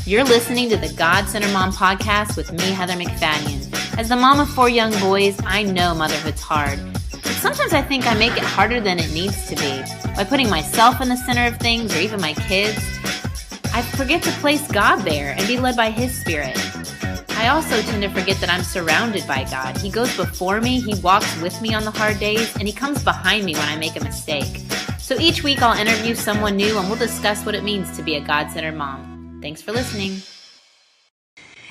You're listening to the God Center Mom Podcast with me, Heather McFadden. As the mom of 4 young boys, I know motherhood's hard. But sometimes I think I make it harder than it needs to be. By putting myself in the center of things, or even my kids, I forget to place God there and be led by His Spirit. I also tend to forget that I'm surrounded by God. He goes before me, He walks with me on the hard days, and He comes behind me when I make a mistake. So each week I'll interview someone new and we'll discuss what it means to be a God-centered mom. Thanks for listening.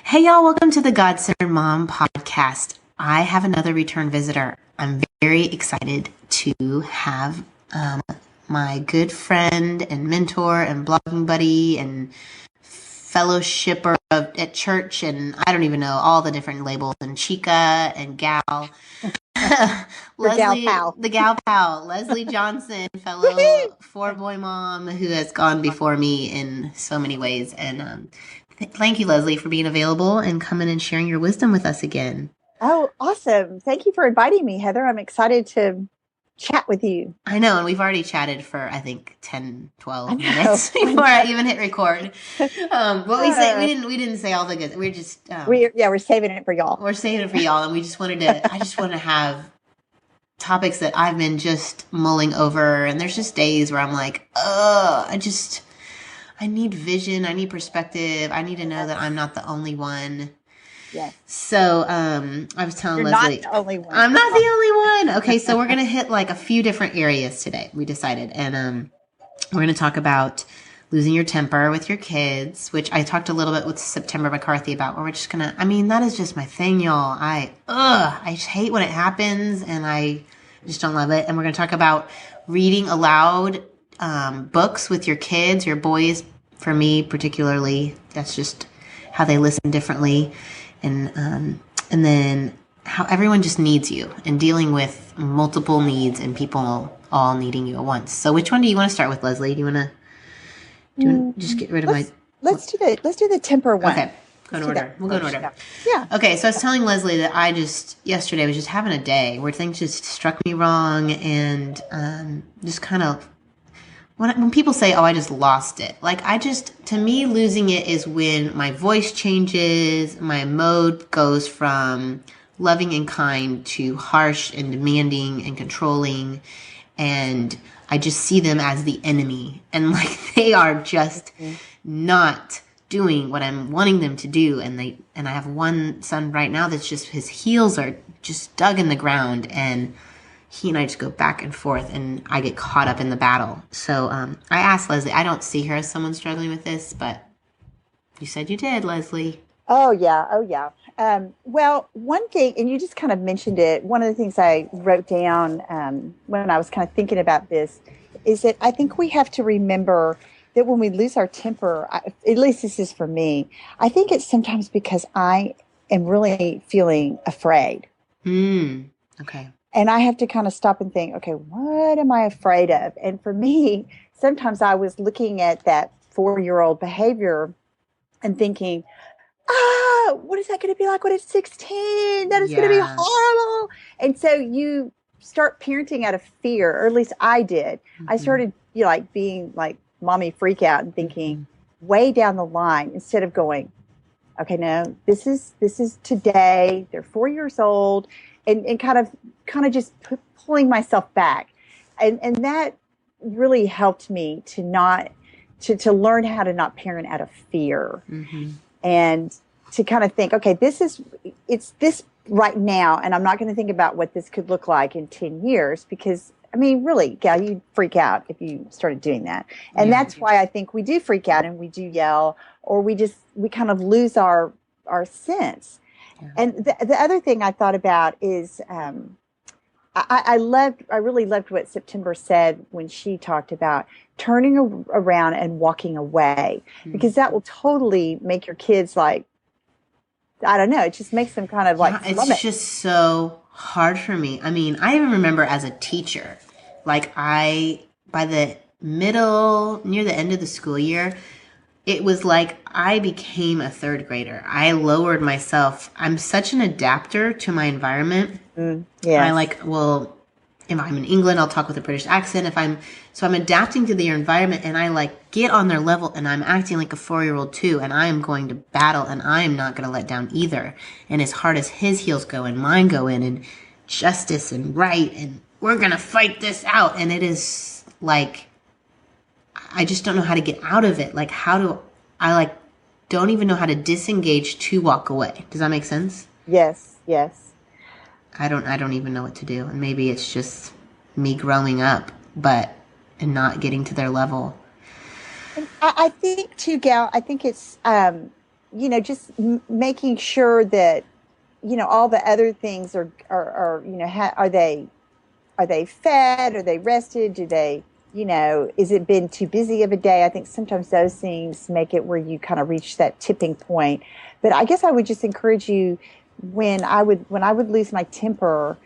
Hey y'all, welcome to the God-Centered Mom Podcast. I have another return visitor. I'm very excited to have my good friend and mentor and blogging buddy and fellowshipper at church, and I don't even know all the different labels, and chica and gal. The gal pal, Leslie Johnson, fellow 4-boy mom who has gone before me in so many ways. And thank you, Leslie, for being available and coming and sharing your wisdom with us again. Oh, awesome. Thank you for inviting me, Heather. I'm excited to chat with you. I know, and we've already chatted for, I think, 10, 12 minutes before I even hit record. What we didn't say all the good. We're just we're saving it for y'all. We're saving it for y'all, and I just wanted to have topics that I've been just mulling over, and there's just days where I'm like, I need vision, I need perspective, I need to know that I'm not the only one. Yes. So I was telling You're Leslie, not the only one. I'm not the only one. Okay, so we're gonna hit like a few different areas today. We decided, and we're gonna talk about losing your temper with your kids, which I talked a little bit with September McCarthy about. Where we're just gonna, that is just my thing, y'all. I just hate when it happens, and I just don't love it. And we're gonna talk about reading aloud books with your kids, your boys. For me, particularly, that's just how they listen differently. And then how everyone just needs you, and dealing with multiple needs and people all needing you at once. So which one do you want to start with, Leslie? Do you want to just get rid of let's do the temper one. Okay. Go in order. We'll go in order. Yeah. Okay, so I was telling Leslie that yesterday I was just having a day where things just struck me wrong, and just kind of, when people say, I just lost it, to me, losing it is when my voice changes, my mode goes from loving and kind to harsh and demanding and controlling, and I just see them as the enemy, and they are just not doing what I'm wanting them to do, and I have one son right now that's just, his heels are just dug in the ground, and he and I just go back and forth, and I get caught up in the battle. So I asked Leslie, I don't see her as someone struggling with this, but you said you did, Leslie. Oh, yeah. Well, one thing, and you just kind of mentioned it, one of the things I wrote down when I was kind of thinking about this is that I think we have to remember that when we lose our temper, at least this is for me, I think it's sometimes because I am really feeling afraid. Okay. And I have to kind of stop and think, okay, what am I afraid of? And for me, sometimes I was looking at that 4-year-old behavior and thinking, what is that going to be like when it's 16? That is going to be horrible. And so you start parenting out of fear, or at least I did. Mm-hmm. I started being like mommy freak out and thinking way down the line, instead of going, okay, no, this is today. They're 4 years old. And kind of just pulling myself back. And that really helped me to learn how to not parent out of fear. Mm-hmm. And to kind of think, okay, it's this right now, and I'm not going to think about what this could look like in 10 years, because, really, yeah, you'd freak out if you started doing that. And that's why I think we do freak out and we do yell, or we kind of lose our sense. Yeah. And the other thing I thought about is I really loved what September said when she talked about turning around and walking away, because that will totally make your kids I don't know, it just makes them kind of it's just so hard for me. I even remember as a teacher, by the near the end of the school year, it was like I became a third grader. I lowered myself. I'm such an adapter to my environment. Yeah. if I'm in England, I'll talk with a British accent. So I'm adapting to their environment, and I like get on their level, and I'm acting like a 4-year-old too, and I am going to battle, and I am not going to let down either. And as hard as his heels go and mine go in, and justice and right, and we're going to fight this out. And it is like, I just don't know how to get out of it. Like, I don't even know how to disengage to walk away. Does that make sense? Yes, yes. I don't even know what to do. And maybe it's just me growing up, and not getting to their level. And I think too, Gal, I think it's, just making sure that, all the other things are are they fed? Are they rested? Do they, is it been too busy of a day? I think sometimes those things make it where you kind of reach that tipping point. But I guess I would just encourage you, when I would lose my temper,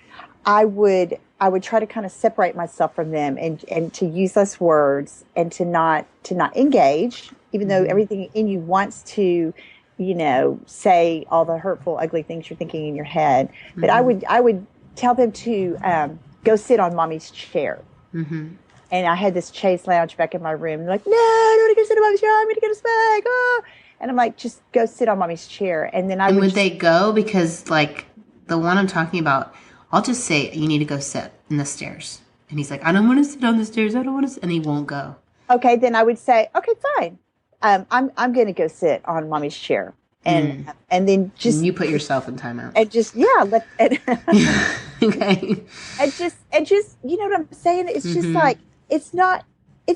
I would try to kind of separate myself from them and to use less words and to not engage, even though everything in you wants to, say all the hurtful, ugly things you're thinking in your head. But I would tell them to go sit on mommy's chair. Mm-hmm. And I had this chaise lounge back in my room. They're like, no, I don't want to go sit on mommy's chair. I'm going to go to spank. Oh. And I'm like, just go sit on mommy's chair. And then would they go? Because like the one I'm talking about, I'll just say, you need to go sit in the stairs. And he's like, I don't want to sit on the stairs. I don't want to. And he won't go. Okay. Then I would say, okay, fine. I'm going to go sit on mommy's chair. And then just. And you put yourself in timeout. And just, okay. And just, you know what I'm saying? It's just like, it's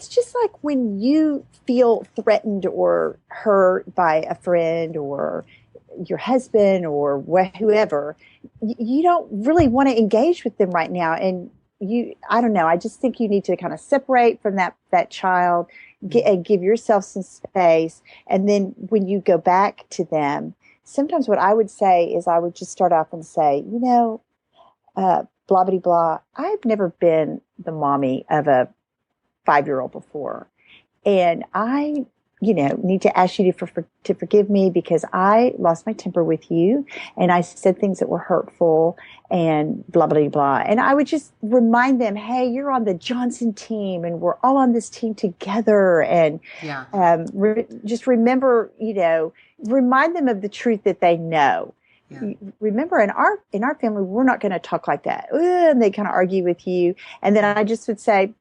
just like when you feel threatened or hurt by a friend or your husband or whoever, you don't really want to engage with them right now. And I don't know, I just think you need to kind of separate from that child and give yourself some space. And then when you go back to them, sometimes what I would say is I would just start off and say, blah, blah, blah. I've never been the mommy of a 5-year-old before. And I, need to ask you to forgive me because I lost my temper with you and I said things that were hurtful and blah, blah, blah. And I would just remind them, hey, you're on the Johnson team and we're all on this team together. And just remember, remind them of the truth that they know. Yeah. Remember, in our family, we're not going to talk like that. And they kind of argue with you. And then I just would say,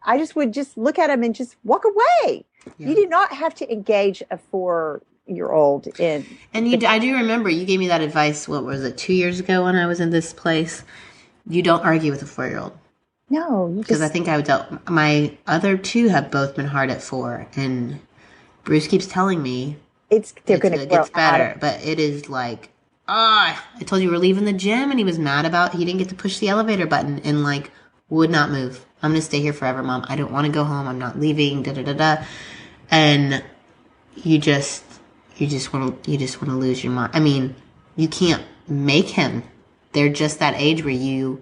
I just would just look at them and just walk away. Yeah. You do not have to engage a 4-year-old in. And I do remember you gave me that advice. What was it? 2 years ago when I was in this place. You don't argue with a 4-year-old. No, because I think my other 2 have both been hard at 4, and Bruce keeps telling me it gets better, but it is like, I told you we're leaving the gym, and he was mad about he didn't get to push the elevator button, and like would not move. I'm going to stay here forever, Mom. I don't want to go home. I'm not leaving. Da da da da. And you just want to lose your mind. I mean, you can't make him. They're just that age where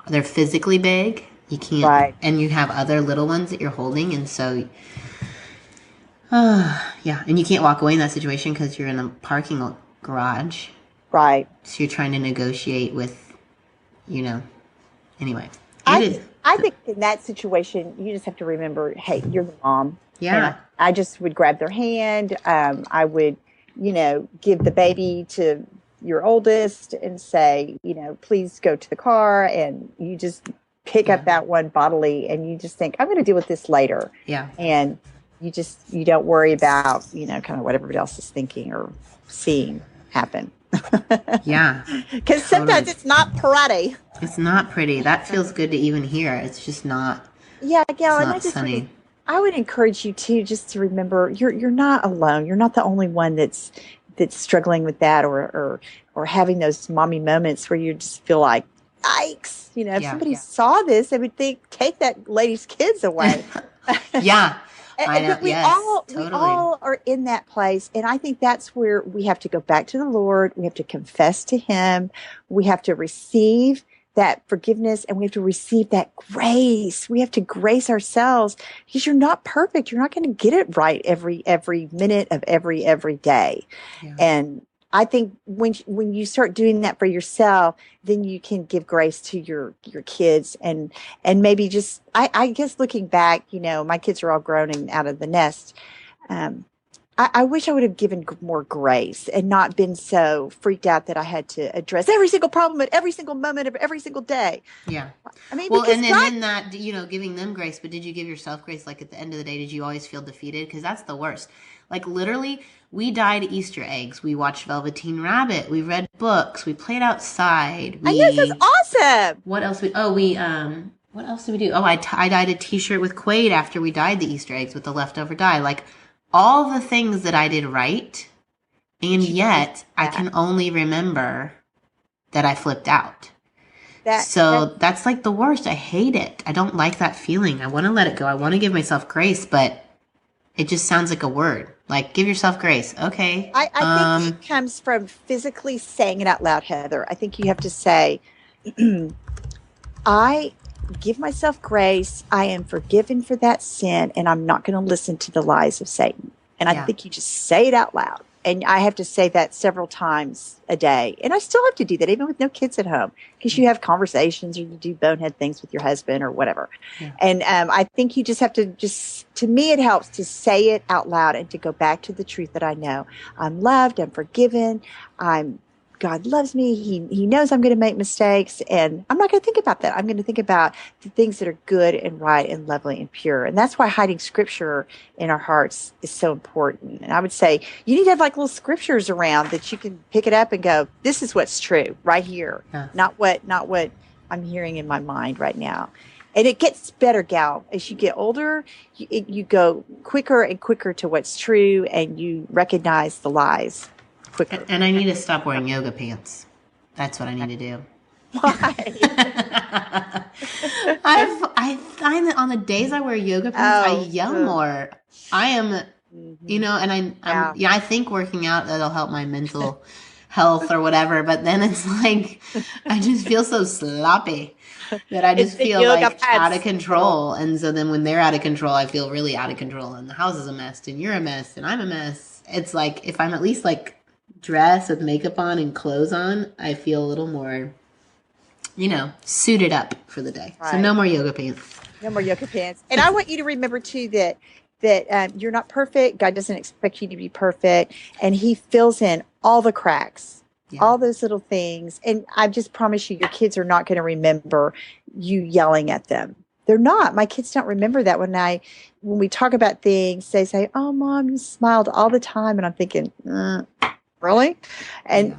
they're physically big. You can't, right. And you have other little ones that you're holding, and so, yeah. And you can't walk away in that situation because you're in a parking garage. Right. So you're trying to negotiate with, anyway. I think in that situation, you just have to remember, hey, you're the mom. Yeah. And I just would grab their hand. I would, give the baby to your oldest and say, please go to the car. And you just pick up that one bodily and you just think, I'm going to deal with this later. Yeah. And you don't worry about, kind of what everybody else is thinking or seeing happen. Yeah. Because sometimes it's not pretty. It's not pretty. That feels good to even hear. It's just not. Yeah, Gail, and sunny. I would encourage you too, just to remember you're not alone. You're not the only one that's struggling with that or having those mommy moments where you just feel like, yikes. If somebody saw this, they would think, take that lady's kids away. Yeah. But we all are in that place. And I think that's where we have to go back to the Lord. We have to confess to Him. We have to receive that forgiveness and we have to receive that grace. We have to grace ourselves because you're not perfect. You're not going to get it right every minute of every day. Yeah. And I think when you start doing that for yourself, then you can give grace to your kids, and maybe just I guess looking back, my kids are all grown and out of the nest. Um, I wish I would have given more grace and not been so freaked out that I had to address every single problem at every single moment of every single day. Yeah. I mean, well, because and then God, in that, giving them grace, but did you give yourself grace? Like at the end of the day, did you always feel defeated? Because that's the worst. Like literally, we dyed Easter eggs. We watched Velveteen Rabbit. We read books. We played outside. I know, this is awesome. What else? What else did we do? Oh, I dyed a T-shirt with Quaid after we dyed the Easter eggs with the leftover dye. Like all the things that I did right, and yet I can only remember that I flipped out. That's like the worst. I hate it. I don't like that feeling. I want to let it go. I want to give myself grace, but it just sounds like a word. Like, give yourself grace. Okay. I think it comes from physically saying it out loud, Heather. I think you have to say, I give myself grace. I am forgiven for that sin, and I'm not going to listen to the lies of Satan. And I think you just say it out loud. And I have to say that several times a day. And I still have to do that, even with no kids at home, because you have conversations or you do bonehead things with your husband or whatever. Yeah. And I think you just have to to me, it helps to say it out loud and to go back to the truth that I know. I'm loved. I'm forgiven. God loves me. He knows I'm going to make mistakes, and I'm not going to think about that. I'm going to think about the things that are good and right and lovely and pure. And that's why hiding scripture in our hearts is so important. And I would say you need to have like little scriptures around that you can pick it up and go, this is what's true right here. Yeah. Not what I'm hearing in my mind right now. And it gets better, gal. As you get older, you go quicker and quicker to what's true, and you recognize the lies quicker. And I need to stop wearing yoga pants. That's what I need to do. Why? I find that on the days I wear yoga pants, I yell more. I am, and I think working out, that'll help my mental health or whatever. But then it's like, I just feel so sloppy that I just feel like out of control. And so then when they're out of control, I feel really out of control. And the house is a mess, and you're a mess, and I'm a mess. It's like, if I'm at least like dress with makeup on and clothes on, I feel a little more, suited up for the day. Right. So no more yoga pants. No more yoga pants. And I want you to remember too that you're not perfect. God doesn't expect you to be perfect, and He fills in all the cracks, all those little things. And I just promise you, your kids are not going to remember you yelling at them. They're not. My kids don't remember that. When we talk about things, they say, "Oh, Mom, you smiled all the time," and I'm thinking, really? And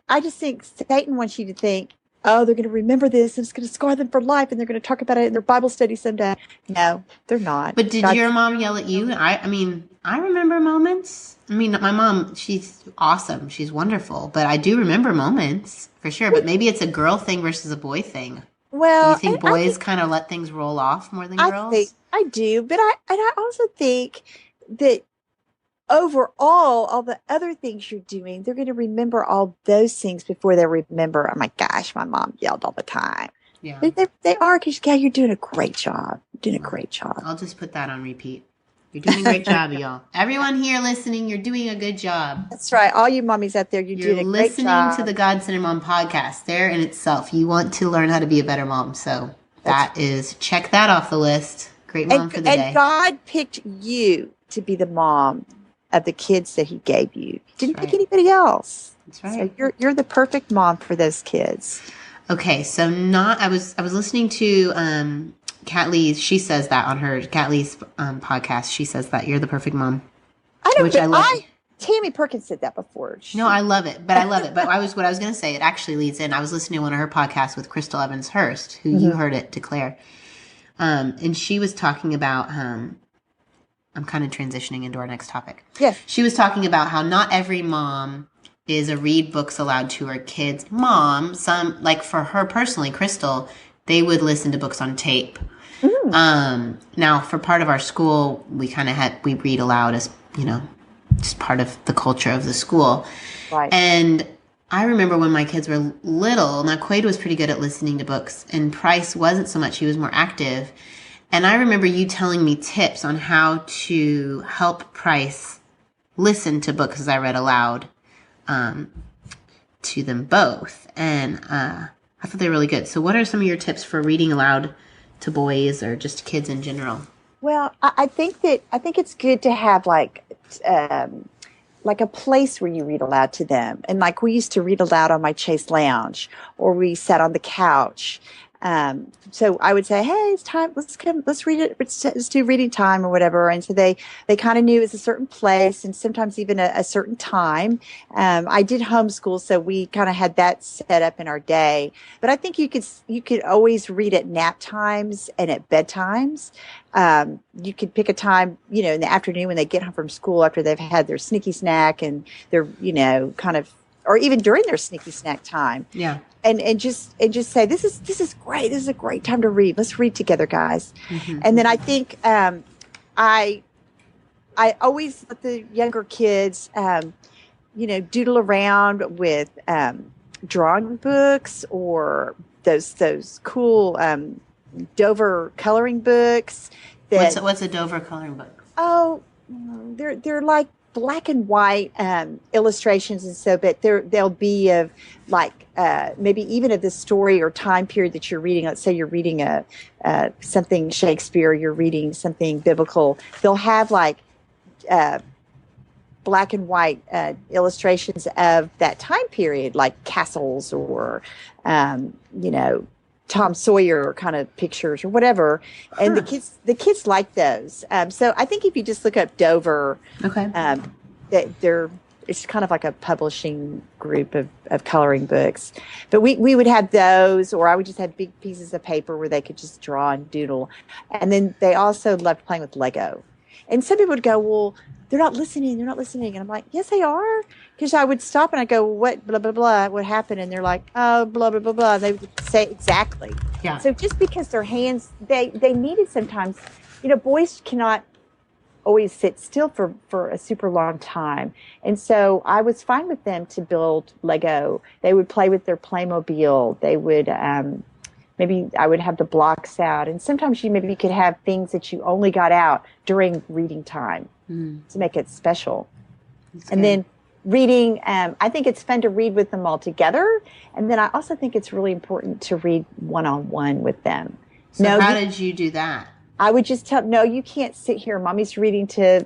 I just think Satan wants you to think, oh, they're going to remember this, and it's going to scar them for life, and they're going to talk about it in their Bible study someday. No, they're not. But did your mom yell at you? I mean, I remember moments. I mean, my mom, she's awesome. She's wonderful. But I do remember moments, for sure. But maybe it's a girl thing versus a boy thing. Well, do you think boys kind of let things roll off more than girls? I do. But I also think that overall, all the other things you're doing, they're going to remember all those things before they remember, oh my gosh, my mom yelled all the time. Yeah. They are, because you're doing a great job. You're doing a great job. I'll just put that on repeat. You're doing a great job, y'all. Everyone here listening, you're doing a good job. That's right. All you mommies out there, you're doing a great job. You're listening to the God-Centered Mom podcast. There in itself, you want to learn how to be a better mom. So check that off the list. Great mom for the day. And God picked you to be the mom of the kids that He gave you. He didn't pick anybody else. That's right. So you're the perfect mom for those kids. Okay, so I was listening to Kat Lee's. She says that on her Kat Lee's podcast. She says that you're the perfect mom. I love. Tammy Perkins said that before. No, I love it. But what I was going to say, it actually leads in. I was listening to one of her podcasts with Crystal Evans Hurst, who you heard it declare, and she was talking about. I'm kind of transitioning into our next topic. Yes. She was talking about how not every mom is a read books aloud to her kids mom. Some, like for her personally, Crystal, they would listen to books on tape. Now, for part of our school, we read aloud as, just part of the culture of the school. Right. And I remember when my kids were little, now Quaid was pretty good at listening to books, and Price wasn't so much. He was more active. And I remember you telling me tips on how to help Price listen to books as I read aloud. to them both. And I thought they were really good. So what are some of your tips for reading aloud to boys or just kids in general? Well, I think it's good to have like a place where you read aloud to them. And like we used to read aloud on my Chase Lounge, or we sat on the couch. So I would say, hey, it's time. Let's read it. Let's do reading time or whatever. And so they kind of knew it was a certain place and sometimes even a certain time. I did homeschool, so we kind of had that set up in our day. But I think you could always read at nap times and at bedtimes. You could pick a time, in the afternoon when they get home from school after they've had their sneaky snack and they're, kind of, or even during their sneaky snack time. Yeah. And just say, this is great. This is a great time to read. Let's read together, guys. Mm-hmm. And then I think I always let the younger kids, doodle around with drawing books or those cool Dover coloring books. What's a Dover coloring book? Oh, they're like black and white illustrations, and so, but they'll be of like maybe even of the story or time period that you're reading. Let's say you're reading something Shakespeare, you're reading something biblical. They'll have like black and white illustrations of that time period, like castles or Tom Sawyer kind of pictures or whatever. And the kids like those. So I think if you just look up Dover, okay, it's kind of like a publishing group of coloring books. But we would have those, or I would just have big pieces of paper where they could just draw and doodle. And then they also loved playing with Lego. And some people would go, well, they're not listening. And I'm like, yes, they are. Because I would stop and I go, what, blah, blah, blah, what happened? And they're like, oh, blah, blah, blah, blah. And they would say exactly. Yeah. So just because their hands, they need it sometimes. Boys cannot always sit still for a super long time. And so I was fine with them to build Lego. They would play with their Playmobil. They would, maybe I would have the blocks out. And sometimes you could have things that you only got out during reading time to make it special. And then reading, I think it's fun to read with them all together. And then I also think it's really important to read one-on-one with them. So how did you do that? I would just tell, no, you can't sit here. Mommy's reading to,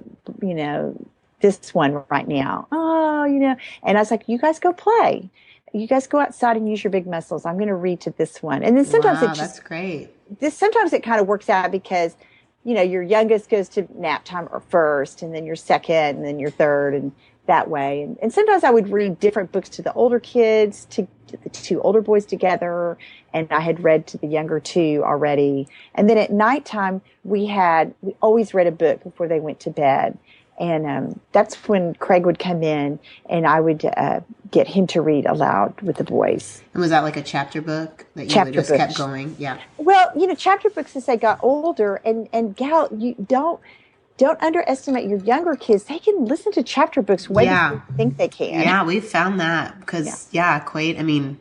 this one right now. Oh, and I was like, you guys go play. You guys go outside and use your big muscles. I'm going to read to this one. And then sometimes that's great. Sometimes it kind of works out because, your youngest goes to nap time first, and then your second, and then your third, and that way. And sometimes I would read different books to the older kids, to the two older boys together, and I had read to the younger two already. And then at nighttime, we always read a book before they went to bed. And that's when Craig would come in, and I would get him to read aloud with the boys. And was that like a chapter book that you just kept going? Yeah. Well, chapter books as they got older, and Gal, you don't underestimate your younger kids. They can listen to chapter books way before you think they can. Yeah, we've found that because, Quaid, I mean,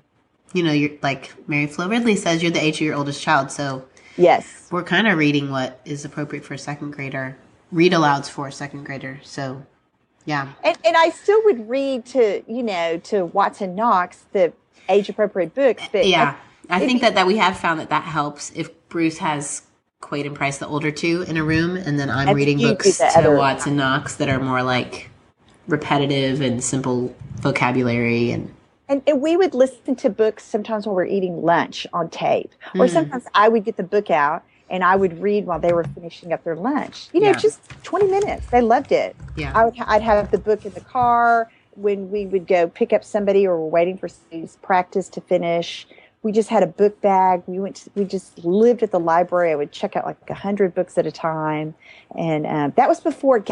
you're like Mary Flo Ridley says, you're the age of your oldest child. So yes, we're kind of reading what is appropriate for a second grader. Read alouds for a second grader. So, yeah. And I still would read to Watson Knox, the age-appropriate books. But yeah, I think that we have found that helps if Bruce has Quaid and Price, the older two, in a room, and then I'm reading books to Watson Knox that are more like repetitive and simple vocabulary. And we would listen to books sometimes while we're eating lunch on tape. Or sometimes I would get the book out and I would read while they were finishing up their lunch. Just 20 minutes. They loved it. Yeah. I'd have the book in the car when we would go pick up somebody or we're waiting for practice to finish. We just had a book bag. We just lived at the library. I would check out like 100 books at a time. And that was before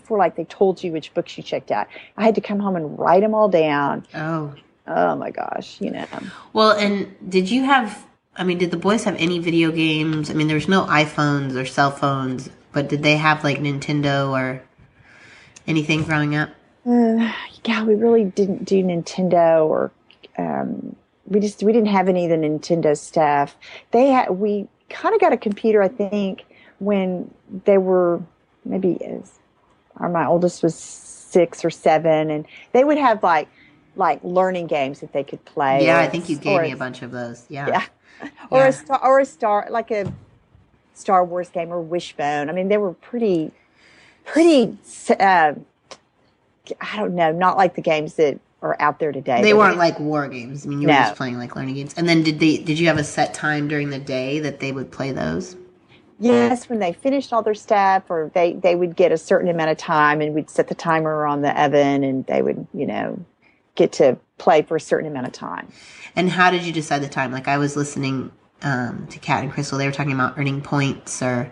like they told you which books you checked out. I had to come home and write them all down. Oh my gosh, Well, and did the boys have any video games? I mean, there's no iPhones or cell phones, but did they have like Nintendo or anything growing up? Yeah, we really didn't do Nintendo or we didn't have any of the Nintendo stuff. We kind of got a computer, I think, when they were my oldest was 6 or 7, and they would have like like learning games that they could play. Yeah, or I think you gave me a bunch of those. Yeah. Or a star like a Star Wars game or Wishbone. I mean, they were pretty. I don't know, not like the games that are out there today. They weren't like war games. I mean, you were No. just playing like learning games. And then did you have a set time during the day that they would play those? Yes, when they finished all their stuff, or they would get a certain amount of time, and we'd set the timer on the oven, and they would, get to play for a certain amount of time. And how did you decide the time? Like I was listening to Kat and Crystal. They were talking about earning points or...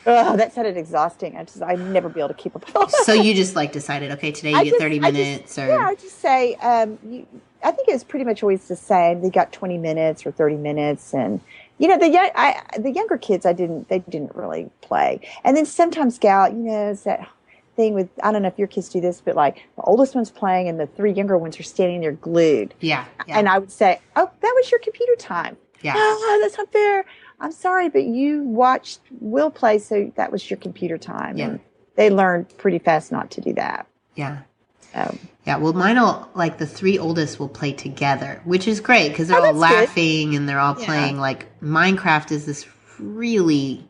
Oh, that sounded exhausting. I'd never be able to keep up. So you just like decided, okay, today you get 30 minutes? I just say, I think it was pretty much always the same. They got 20 minutes or 30 minutes. And, the younger kids, they didn't really play. And then sometimes, Gal, it's that thing with, I don't know if your kids do this, but like the oldest one's playing and the three younger ones are standing there glued. Yeah. And I would say, oh, that was your computer time. Yeah. Oh, that's not fair. I'm sorry, but you watched Will play, so that was your computer time. Yeah. And they learned pretty fast not to do that. Yeah. Yeah, well, mine will, like, the three oldest will play together, which is great because they're all laughing and they're all playing. Like, Minecraft is this really,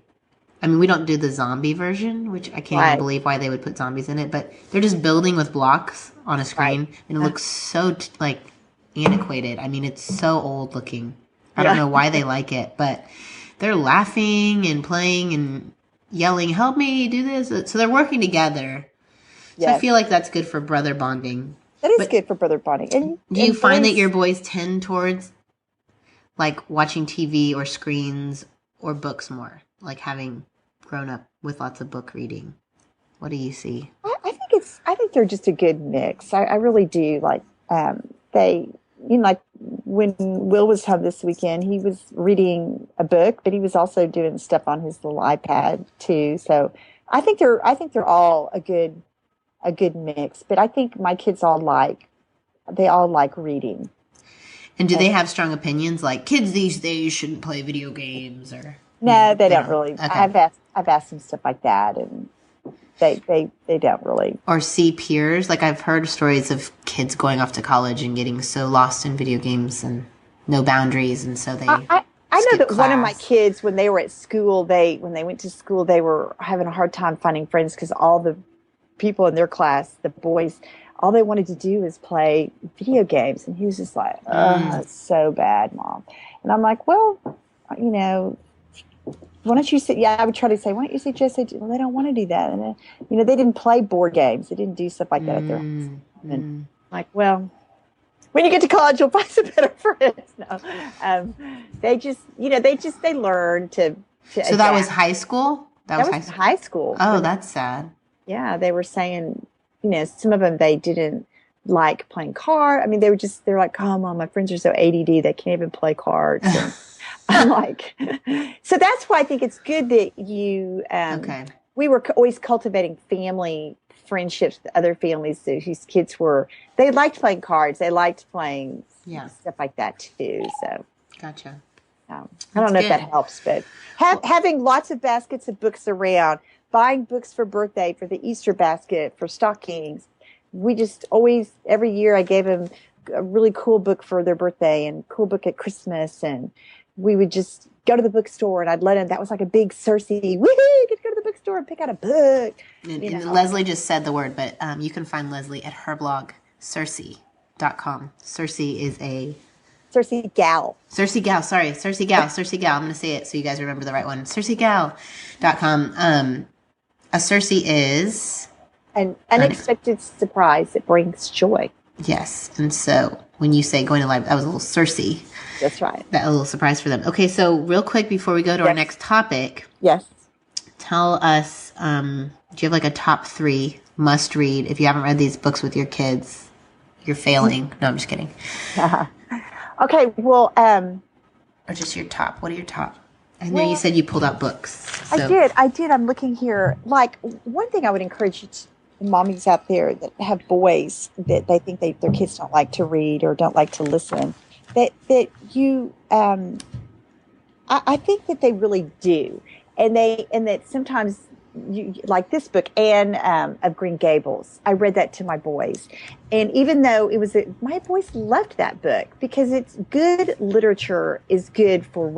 I mean, we don't do the zombie version, which I can't even believe why they would put zombies in it, but they're just building with blocks on a screen, and it looks so, antiquated. I mean, it's so old looking. I don't know why they like it, but they're laughing and playing and yelling, help me do this. So they're working together. So I feel like that's good for brother bonding. That is good for brother bonding. And do you find that your boys tend towards like watching TV or screens or books more? Like having grown up with lots of book reading? What do you see? I think they're just a good mix. I really do. Like like when Will was home this weekend, he was reading a book, but he was also doing stuff on his little iPad too. So I think they're all a good mix. But I think my kids all like reading. And do they have strong opinions like kids these days shouldn't play video games or? No, they don't really. Okay. I've asked them stuff like that, and they don't really. Or see peers. Like I've heard stories of kids going off to college and getting so lost in video games and no boundaries, and so they. I know that one of my kids, when they were at school, when they went to school, they were having a hard time finding friends because all the people in their class, the boys, all they wanted to do is play video games, and he was just like, "Oh, it's so bad, Mom." And I'm like, "Well, why don't you say?" Yeah, I would try to say, "Why don't you suggest they don't want to do that?" And they didn't play board games. They didn't do stuff like that at their house. And like, well, when you get to college, you'll find some better friends. No, they learn to. So adapt. That was high school. That was high school. Oh, that's sad. Yeah, they were saying, some of them they didn't like playing cards. I mean, they're like, "Oh, Mom, my friends are so ADD they can't even play cards." And I'm like, so that's why I think it's good that you. We were always cultivating family friendships with other families. So whose kids they liked playing cards. They liked playing stuff like that too. So gotcha. I don't know if that helps, but having lots of baskets of books around, buying books for birthday, for the Easter basket, for stockings. We just always, every year I gave them a really cool book for their birthday and cool book at Christmas. And we would just go to the bookstore and I'd let them, that was like a big Cersei, woohoo, get to go to the bookstore and pick out a book. And Leslie just said the word, but you can find Leslie at her blog, Cersei.com. Cersei is a... Cersei Gal. Cersei Gal, sorry. Cersei Gal. I'm going to say it so you guys remember the right one. CerseiGal.com. A Cersei is... an unexpected surprise that brings joy. Yes. And so when you say going to library, that was a little Cersei. That's right. That a little surprise for them. Okay, so real quick before we go to our next topic. Yes. Tell us, do you have like a top 3 must read? If you haven't read these books with your kids, you're failing. No, I'm just kidding. Okay, well... or just your top. What are your top? I know you said you pulled out books. So. I did. I'm looking here. Like, one thing I would encourage you mommies out there that have boys that they think their kids don't like to read or don't like to listen, that you... I think that they really do. And that sometimes like this book, Anne of Green Gables. I read that to my boys. And even though my boys loved that book because it's good literature is good for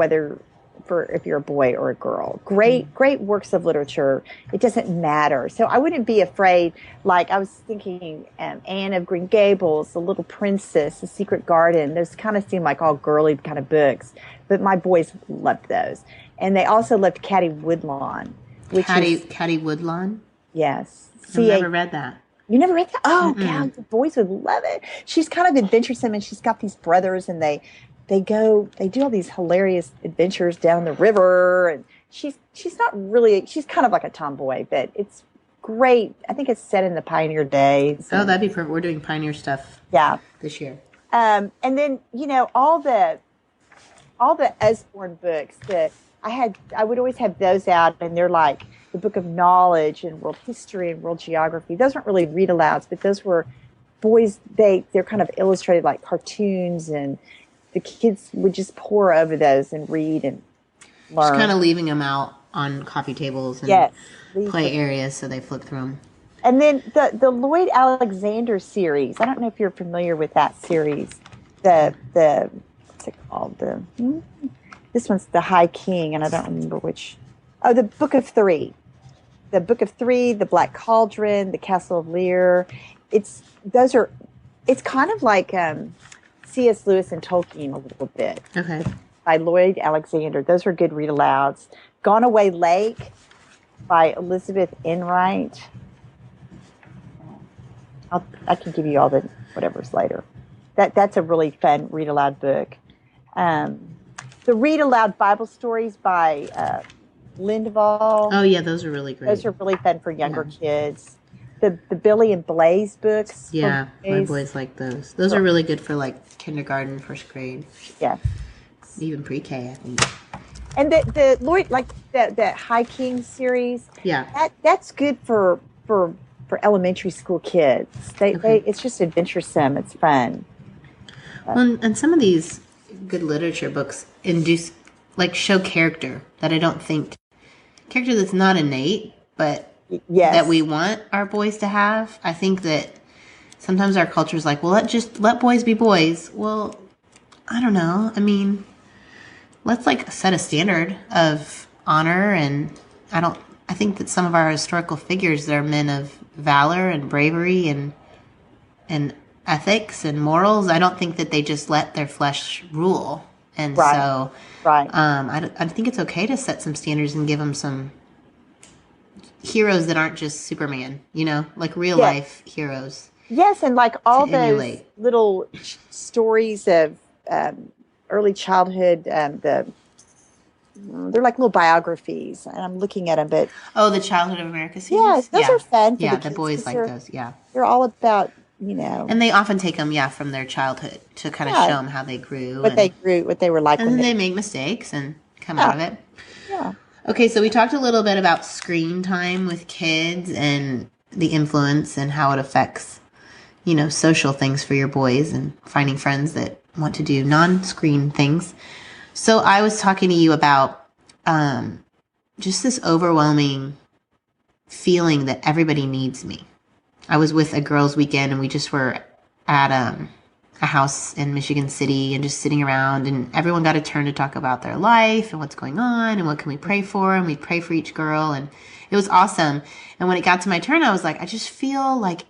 if you're a boy or a girl. Great works of literature. It doesn't matter. So I wouldn't be afraid. Like I was thinking Anne of Green Gables, The Little Princess, The Secret Garden. Those kind of seem like all girly kind of books. But my boys loved those. And they also loved Caddy Woodlawn. Caddy Woodlawn? Yes. I've never read that. You never read that? Oh, God, the boys would love it. She's kind of adventuresome, and she's got these brothers, and they do all these hilarious adventures down the river. And she's kind of like a tomboy, but it's great. I think it's set in the pioneer days. Oh, that'd be perfect. We're doing pioneer stuff. Yeah. This year. And then, all the Usborne books that I would always have those out, and they're like the Book of Knowledge and World History and World Geography. Those weren't really read-alouds, but those were boys. They're kind of illustrated like cartoons, and the kids would just pour over those and read and learn. Just kind of leaving them out on coffee tables and play areas so they flip through them. And then the Lloyd Alexander series. I don't know if you're familiar with that series. The what's it called? This one's The High King, and I don't remember which. Oh, the Book of Three. The Book of Three, The Black Cauldron, The Castle of Lear. It's kind of like C.S. Lewis and Tolkien a little bit. Okay. By Lloyd Alexander. Those were good read-alouds. Gone Away Lake by Elizabeth Enright. I can give you all the whatever's later. That's a really fun read-aloud book. The read-aloud Bible stories by Lindeval. Oh, yeah, those are really great. Those are really fun for younger kids. The Billy and Blaze books. Yeah, my boys like those. Those are really good for like kindergarten, first grade. Yeah. Even pre-K, I think. And the Lloyd, like that High King series. Yeah. That's good for elementary school kids. It's just adventuresome. It's fun. Well, and some of these good literature books show character that I don't think character that's not innate, but that we want our boys to have. I think that sometimes our culture is like, well, let boys be boys. Well, I don't know. I mean, let's set a standard of honor, and I think that some of our historical figures, they're men of valor and bravery and ethics and morals. I don't think that they just let their flesh rule. And so I think it's okay to set some standards and give them some heroes that aren't just Superman, like real life heroes. Yes, and like all those little stories of early childhood, they're like little biographies, and I'm looking at them. But the Childhood of America series. Those are fun. For the boys like those. Yeah, they're all about and they often take them from their childhood to kind of show them how they grew, what they were like, and then they make mistakes and come out of it. Yeah. Okay, so we talked a little bit about screen time with kids and the influence and how it affects, social things for your boys and finding friends that want to do non-screen things. So I was talking to you about just this overwhelming feeling that everybody needs me. I was with a girls' weekend, and we just were at a house in Michigan City and just sitting around, and everyone got a turn to talk about their life and what's going on and what can we pray for, and we pray for each girl, and it was awesome. And when it got to my turn, I was like, I just feel like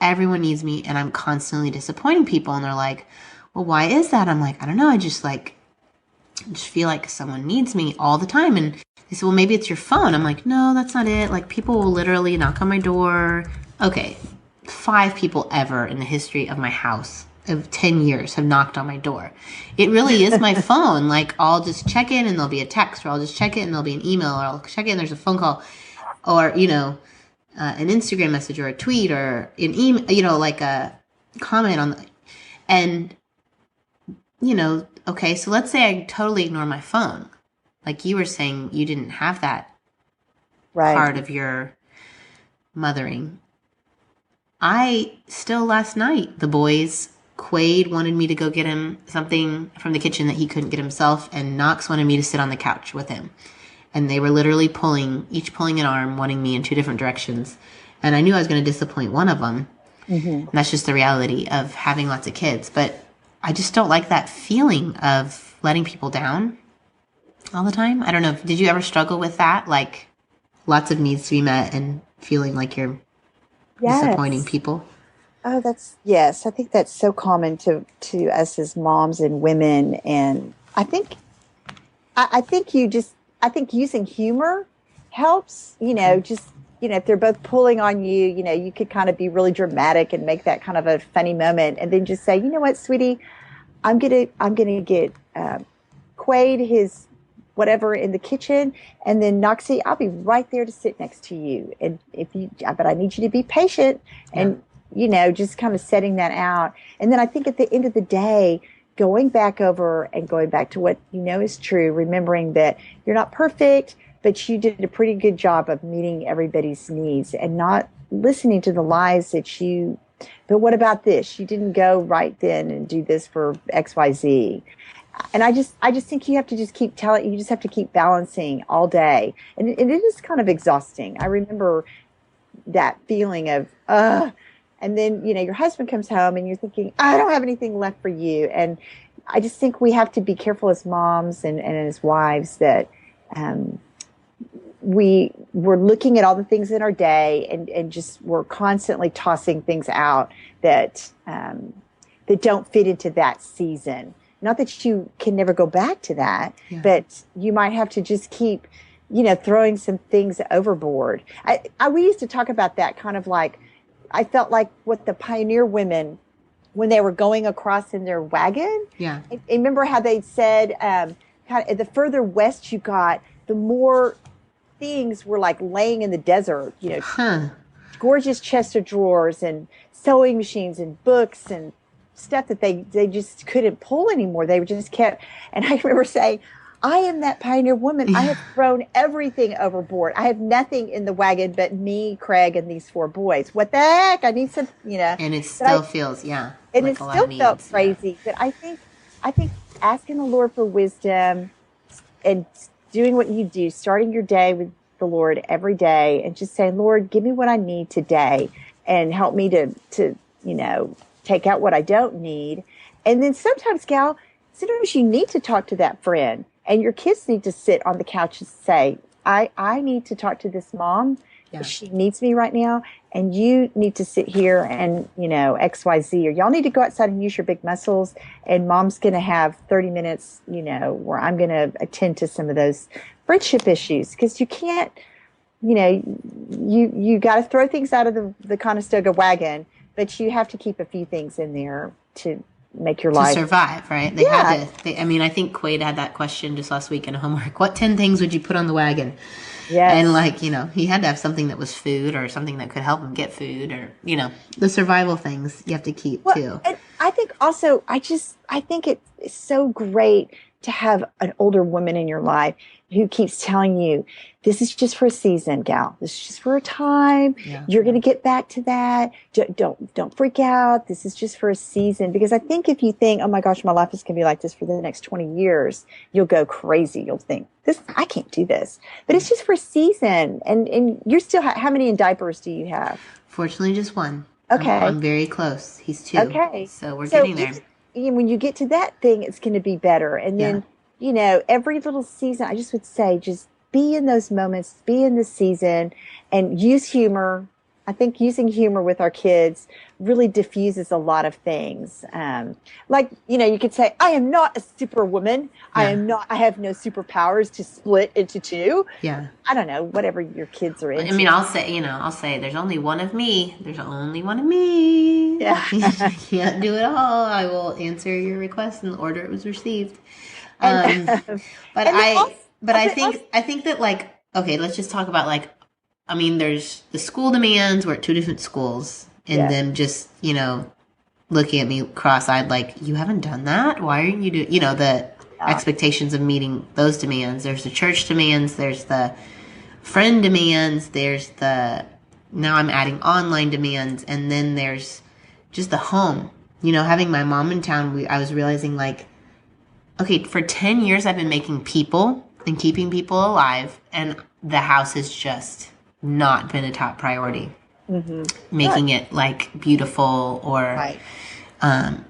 everyone needs me, and I'm constantly disappointing people. And they're like, well, why is that? I'm like, I don't know. I just feel like someone needs me all the time. And they said, well, maybe it's your phone. I'm like, no, that's not it. Like, people will literally knock on my door. Okay, 5 people ever in the history of my house of 10 years have knocked on my door. It really is my phone. Like, I'll just check in and there'll be a text, or I'll just check it and there'll be an email, or I'll check in and there's a phone call, or, an Instagram message, or a tweet, or an email, like a comment on the, and, okay, so let's say I totally ignore my phone. Like you were saying, you didn't have that part of your mothering. Last night, the boys, Quaid wanted me to go get him something from the kitchen that he couldn't get himself, and Knox wanted me to sit on the couch with him. And they were literally each pulling an arm, wanting me in two different directions. And I knew I was going to disappoint one of them. Mm-hmm. And that's just the reality of having lots of kids. But I just don't like that feeling of letting people down all the time. I don't know. Did you ever struggle with that? Like lots of needs to be met and feeling like you're disappointing people? Oh, yes. I think that's so common to us as moms and women. And I think using humor helps, if they're both pulling on you, you could kind of be really dramatic and make that kind of a funny moment, and then just say, you know what, sweetie, I'm gonna get Quade his whatever in the kitchen, and then Noxie, I'll be right there to sit next to you. And but I need you to be patient, and just kind of setting that out. And then I think at the end of the day, going back to what is true, remembering that you're not perfect, but you did a pretty good job of meeting everybody's needs and not listening to the lies but what about this? You didn't go right then and do this for XYZ. And I just think you have to just you just have to keep balancing all day. And it is kind of exhausting. I remember that feeling of, and then, your husband comes home and you're thinking, I don't have anything left for you. And I just think we have to be careful as moms and as wives that we're looking at all the things in our day and just we're constantly tossing things out that don't fit into that season. Not that you can never go back to that, but you might have to just keep, throwing some things overboard. We used to talk about that kind of like, I felt like what the pioneer women, when they were going across in their wagon. Yeah. I remember how they said, kind of the further west you got, the more things were like laying in the desert, gorgeous chest of drawers and sewing machines and books and stuff that they just couldn't pull anymore. They just kept, and I remember saying, I am that pioneer woman. I have thrown everything overboard. I have nothing in the wagon but me, Craig, and these 4 boys. What the heck? I need some, And it still feels, and like it still felt crazy. But I think asking the Lord for wisdom and doing what you do, starting your day with the Lord every day, and just saying, Lord, give me what I need today, and help me to take out what I don't need. And then sometimes you need to talk to that friend. And your kids need to sit on the couch and say, I need to talk to this mom. Yeah. She needs me right now. And you need to sit here and, XYZ. Or y'all need to go outside and use your big muscles. And mom's going to have 30 minutes, where I'm going to attend to some of those friendship issues. Because you can't, you got to throw things out of the Conestoga wagon. But you have to keep a few things in there to make your life survive, right? I think Quade had that question just last week in homework. What 10 things would you put on the wagon? Yes. And he had to have something that was food or something that could help him get food or, the survival things you have to keep too. And I think also, I think it's so great to have an older woman in your life who keeps telling you, this is just for a season, gal. This is just for a time. Yeah. You're going to get back to that. Don't freak out. This is just for a season. Because I think if you think, oh my gosh, my life is going to be like this for the next 20 years, you'll go crazy. You'll think, I can't do this. But it's just for a season. And you're still, how many in diapers do you have? Fortunately, just one. Okay. I'm very close. He's 2. Okay. So we're getting there. When you get to that thing, it's going to be better. And then, every little season, I just would say, just be in those moments, be in the season, and use humor. I think using humor with our kids really diffuses a lot of things. You could say, I am not a superwoman. Yeah. I have no superpowers to split into 2. Yeah. I don't know, whatever your kids are into. I'll say, there's only one of me. There's only one of me. Yeah. I can't do it all. I will answer your request in the order it was received. I think that let's just talk about there's the school demands. We're at 2 different schools, and them just looking at me cross-eyed like, you haven't done that. Why aren't you doing? The expectations of meeting those demands. There's the church demands. There's the friend demands. There's now I'm adding online demands, and then there's just the home. Having my mom in town, I was realizing okay, for 10 years I've been making people and keeping people alive, and the house has just not been a top priority. Making it like beautiful or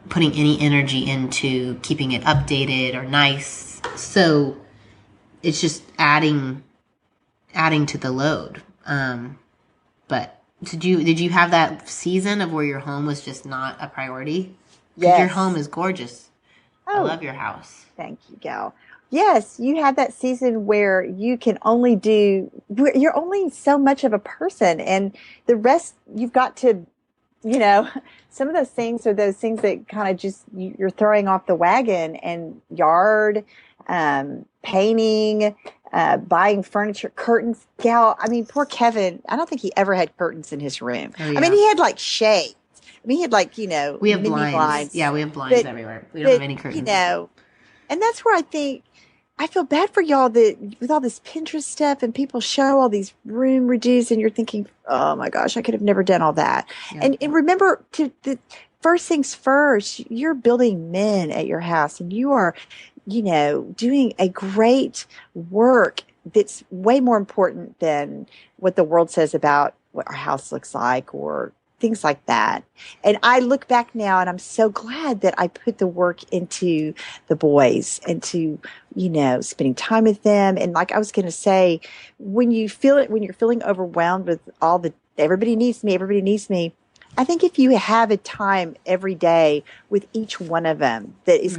putting any energy into keeping it updated or nice. So it's just adding to the load. But did you have that season of where your home was just not a priority? Yes. Your home is gorgeous. I love your house. Thank you, Gal. Yes, you had that season where you can you're only so much of a person, and the rest you've got to, some of those things are those things that kind of just, you're throwing off the wagon, and yard, painting, buying furniture, curtains. Gal, I mean, poor Kevin, I don't think he ever had curtains in his room. Oh, yeah. I mean, he had like shades. I mean, he had like, we have blinds. Yeah, we have blinds everywhere. We don't have any curtains. And that's where I feel bad for y'all that with all this Pinterest stuff and people show all these room redos, and you're thinking, oh my gosh, I could have never done all that. Yeah. And remember, the first things first, you're building men at your house, and you are, doing a great work that's way more important than what the world says about what our house looks like or things like that. And I look back now, and I'm so glad that I put the work into the boys, into, spending time with them. And like I was going to say, when you're feeling overwhelmed with everybody needs me. I think if you have a time every day with each one of them that is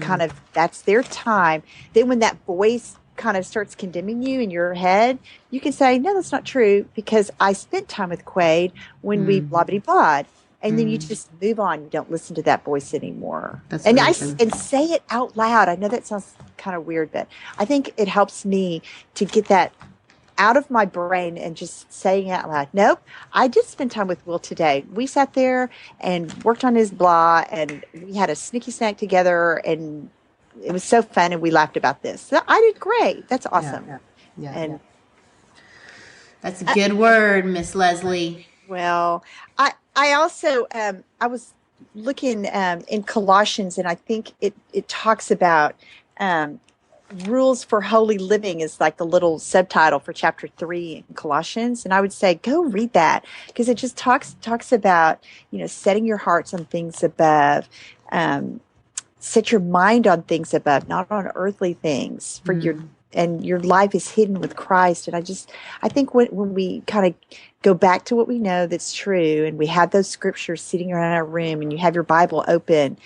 that's their time, then when that voice kind of starts condemning you in your head, you can say, no, that's not true, because I spent time with Quade when we blah, blah, blah. And then you just move on. You don't listen to that voice anymore. And say it out loud. I know that sounds kind of weird, but I think it helps me to get that out of my brain and just saying it out loud. Nope, I did spend time with Will today. We sat there and worked on his blah, and we had a sneaky snack together, and it was so fun, and we laughed about this. So I did great. That's awesome. Yeah. That's a good word, Miss Leslie. Well, I also I was looking in Colossians, and I think it talks about rules for holy living is like the little subtitle for chapter 3 in Colossians. And I would say, go read that, because it just talks about, setting your hearts on things above, set your mind on things above, not on earthly things, for your life is hidden with Christ. And I think when we kind of go back to what we know that's true, and we have those scriptures sitting around our room, and you have your Bible open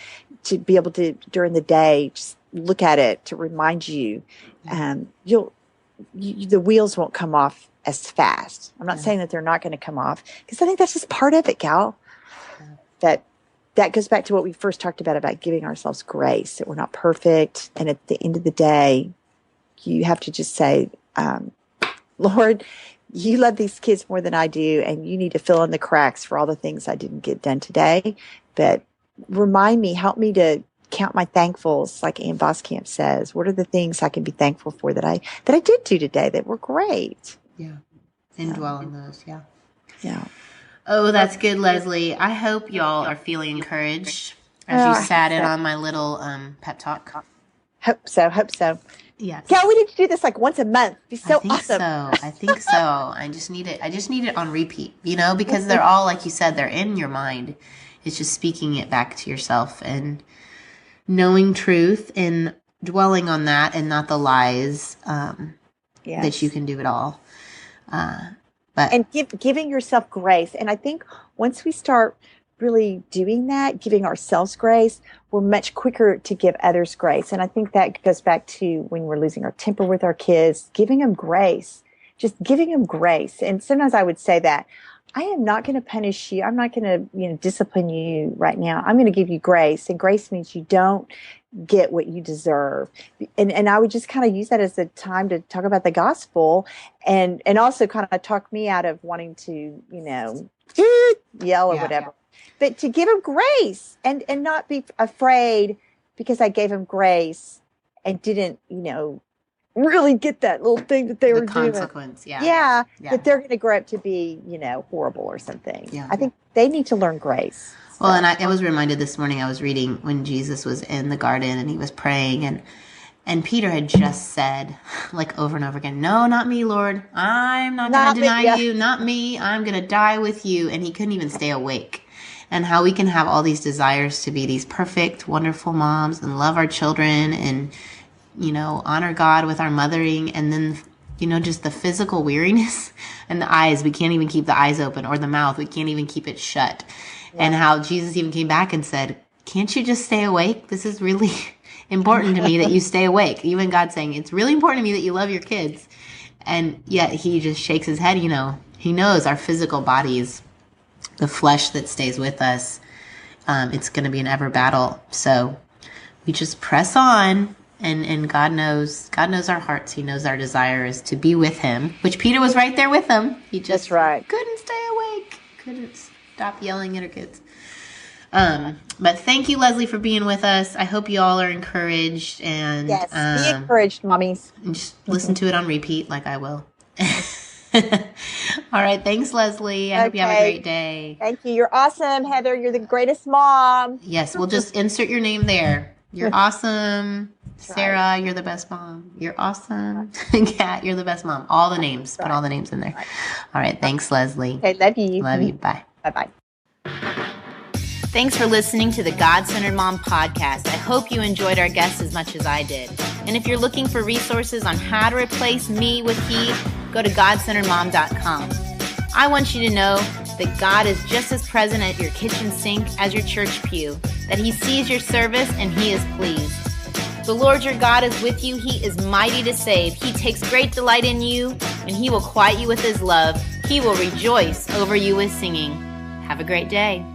to be able to, during the day, just look at it to remind you, the wheels won't come off as fast. I'm not saying that they're not going to come off, because I think that's just part of it, Gal. That goes back to what we first talked about giving ourselves grace, that we're not perfect. And at the end of the day, you have to just say, Lord, you love these kids more than I do, and you need to fill in the cracks for all the things I didn't get done today. But remind me, help me to count my thankfuls, like Ann Boskamp says. What are the things I can be thankful for that I did do today that were great? Yeah. And dwell on those. Yeah. Yeah. Oh, that's good, Leslie. I hope y'all are feeling encouraged as you sat in on my little pep talk. Hope so. Yes. Yeah, we need to do this like once a month. It'd be so awesome. I think so. I just need it on repeat, because they're all, like you said, they're in your mind. It's just speaking it back to yourself and knowing truth and dwelling on that, and not the lies that you can do it all. And giving yourself grace. And I think once we start really doing that, giving ourselves grace, we're much quicker to give others grace. And I think that goes back to when we're losing our temper with our kids, giving them grace, just giving them grace. And sometimes I would say that, I am not going to punish you. I'm not going to, discipline you right now. I'm going to give you grace. And grace means you don't get what you deserve. And I would just kind of use that as a time to talk about the gospel, and also kind of talk me out of wanting to, yell or whatever. But to give him grace and not be afraid because I gave him grace and didn't, really get that little thing that they were doing. Consequence, yeah. That they're going to grow up to be, horrible or something. Yeah. I think they need to learn grace. Well, and I was reminded this morning, I was reading when Jesus was in the garden and he was praying, And Peter had just said, like over and over again, no, not me, Lord. I'm not going to deny you. Not me. I'm going to die with you. And he couldn't even stay awake. And how we can have all these desires to be these perfect, wonderful moms and love our children and, honor God with our mothering. And then, just the physical weariness and the eyes. We can't even keep the eyes open, or the mouth. We can't even keep it shut. Yeah. And how Jesus even came back and said, can't you just stay awake? This is really important to me that you stay awake. Even God saying, it's really important to me that you love your kids. And yet he just shakes his head. He knows our physical bodies, the flesh that stays with us, it's going to be an ever battle. So we just press on, and God knows our hearts. He knows our desire is to be with him, which Peter was right there with him. He just couldn't stay awake, couldn't stop yelling at her kids. But thank you, Leslie, for being with us. I hope you all are encouraged, and yes, be encouraged, mommies. And just listen to it on repeat, like I will. All right, thanks, Leslie. I hope you have a great day. Thank you. You're awesome, Heather. You're the greatest mom. Yes, we'll just insert your name there. You're awesome. Sarah, you're the best mom. You're awesome. Kat, you're the best mom. All the names. Put all the names in there. All right, thanks, Leslie. Okay, love you. Love you. Bye. Bye-bye. Thanks for listening to the God-Centered Mom podcast. I hope you enjoyed our guests as much as I did. And if you're looking for resources on how to replace me with he, go to godcenteredmom.com. I want you to know that God is just as present at your kitchen sink as your church pew, that he sees your service and he is pleased. The Lord your God is with you. He is mighty to save. He takes great delight in you, and he will quiet you with his love. He will rejoice over you with singing. Have a great day.